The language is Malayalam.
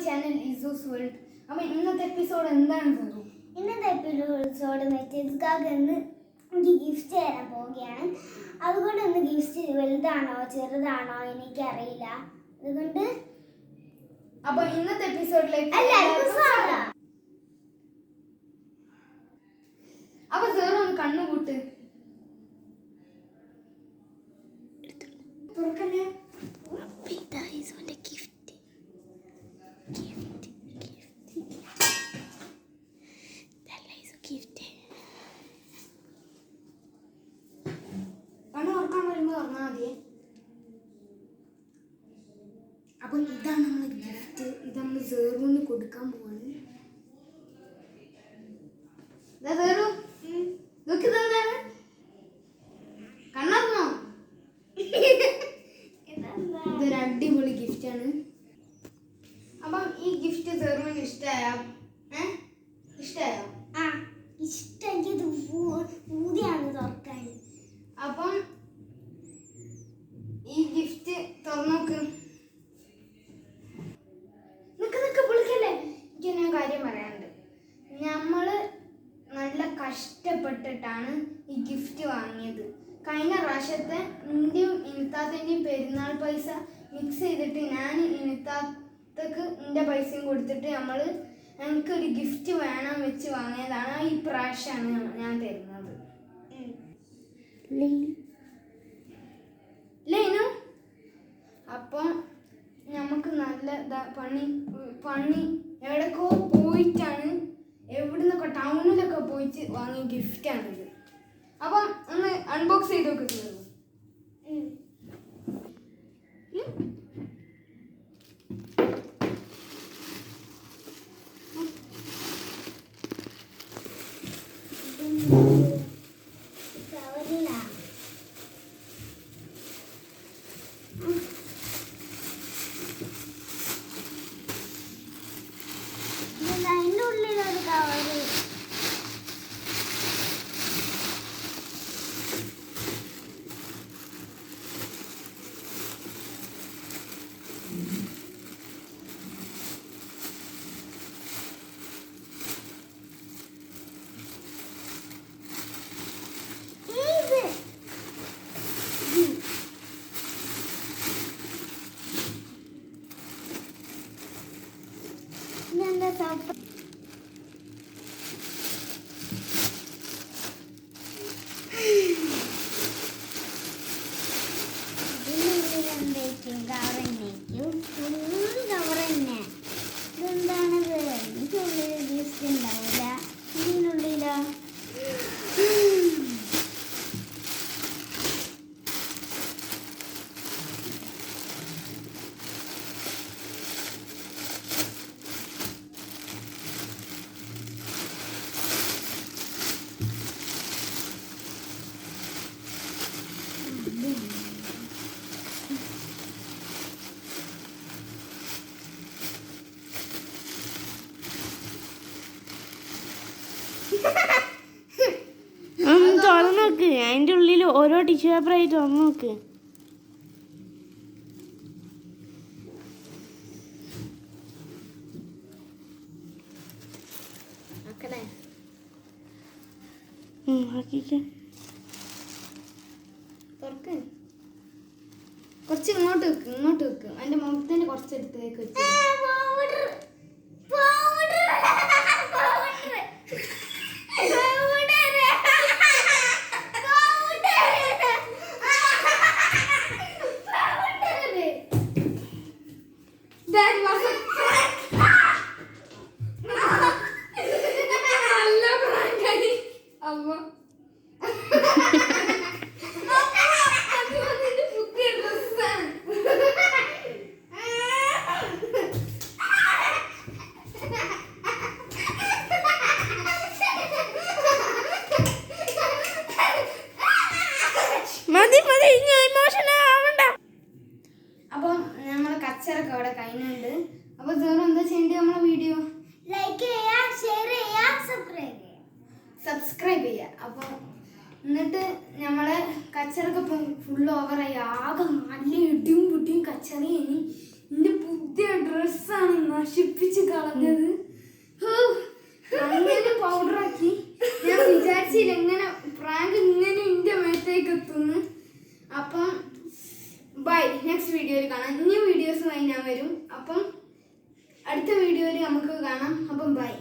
Channel ഇസൂസ് world. അപ്പോൾ ഇന്നത്തെ എപ്പിസോഡ് എന്താണ് സറു? ഇന്നത്തെ എപ്പിസോഡ് മെറ്റീരിയൽക്കാകെന്ന് എനിക്ക് ഗിഫ്റ്റ് തരാൻ പോവുകയാണ്. അതുകൊണ്ട് ഇന്ന് ഗിഫ്റ്റ് വലുതാണോ ചെറുതാണോ എനിക്കറിയില്ല. അതുകൊണ്ട് അപ്പോൾ ഇന്നത്തെ എപ്പിസോഡിലേക്ക് അപ്പോൾ സറു ഒന്ന് കണ്ണുകൂട്ട് തുറക്കല്ലേ. കണ്ണു തുറക്കാൻ വരുമ്പോൾ തുറന്നാൽ മതിയേ. അപ്പൊ ഇതാണ് നമ്മൾ ഗിഫ്റ്റ്. ഇത് നമ്മൾ സേറുവിന് കൊടുക്കാൻ പോവാണ്. കണ്ണോ ഇതൊരു അടിപൊളി ഗിഫ്റ്റാണ്. അപ്പം ഈ ഗിഫ്റ്റ് സേറുവിന് ഇഷ്ടമായോ? ഇഷ്ടമായോ? ഇഷ്ടം. എനിക്കിത് ഊതിയാണ് തുറക്കാൻ. അപ്പം ഈ ഗിഫ്റ്റ് തുറന്നോക്ക്. നിക്ക് പൊളിക്കല്ലേ. എനിക്ക് ഞാൻ കാര്യം പറയാനുണ്ട്. നമ്മള് നല്ല കഷ്ടപ്പെട്ടിട്ടാണ് ഈ ഗിഫ്റ്റ് വാങ്ങിയത്. കഴിഞ്ഞ പ്രാവശ്യത്തെ ഇന്ത്യയും ഇനിത്താത്തൻ്റെയും പെരുന്നാൾ പൈസ മിക്സ് ചെയ്തിട്ട് ഞാൻ ഇനിത്താത്തക്ക് എൻ്റെ പൈസയും കൊടുത്തിട്ട് ഞങ്ങൾക്കൊരു ഗിഫ്റ്റ് വേണം വെച്ച് വാങ്ങിയതാണ്. ഈ പ്രാവശ്യമാണ് ഞാൻ തരുന്നത്. ലേനു അപ്പം നമുക്ക് നല്ല പണി എവിടേക്കോ പോയിട്ടാണ്, എവിടുന്നൊക്കെ ടൗണിലൊക്കെ പോയിട്ട് വാങ്ങിയ ഗിഫ്റ്റാണിത്. അപ്പം ഒന്ന് അൺബോക്സ് ചെയ്ത് നോക്കുന്നത്. അതിൻ്റെ ഉള്ളിലൊരു കവറ്. ഇതെന്താണത്? എനിക്കുള്ളിൽ ഗിഫ്റ്റ് ഉണ്ടാവില്ല. ഇതിനുള്ളിലോ തുറന്നു നോക്ക്. അതിൻ്റെ ഉള്ളിൽ ഓരോ ടിഷ്യൂ പേപ്പർ ആയിട്ട് തുറന്നു നോക്ക്. കുറച്ച് ഇങ്ങോട്ട് വെക്കും. അതിന്റെ മുഖത്തിന്റെ കുറച്ചെടുത്തേക്ക് വെച്ചു. അപ്പം നമ്മളെ കച്ചറൊക്കെ അവിടെ കഴിഞ്ഞുണ്ട്. അപ്പൊ സേറു എന്താ ചെയ്യേണ്ടത്? നമ്മളെ വീഡിയോ ലൈക്ക് ചെയ്യുക, ഷെയർ ചെയ്യുക, സബ്സ്ക്രൈബ് ചെയ്യുക. അപ്പൊ എന്നിട്ട് നമ്മളെ കച്ചറൊക്കെ ഇപ്പം ഫുൾ ഓവറായി. ആകെ നല്ല ഇടിയും പൊട്ടിയും കച്ചറയും. എൻ്റെ പുതിയ ഡ്രസ്സാണ്. നശിപ്പിച്ച് കളഞ്ഞത്. ഹോ, അങ്ങനെ പൗഡറാക്കി. ഞാൻ വിചാരിച്ചില്ല ഇങ്ങനെ പ്രാങ്ക് ഇങ്ങനെ എന്റെ മേത്തേക്ക് എത്തുന്നു. അപ്പം ബൈ, നെക്സ്റ്റ് വീഡിയോയിൽ കാണാം. ഇനി വീഡിയോസുമായി ഞാൻ വരും. അപ്പം അടുത്ത വീഡിയോയിൽ നമുക്ക് കാണാം. അപ്പം ബൈ.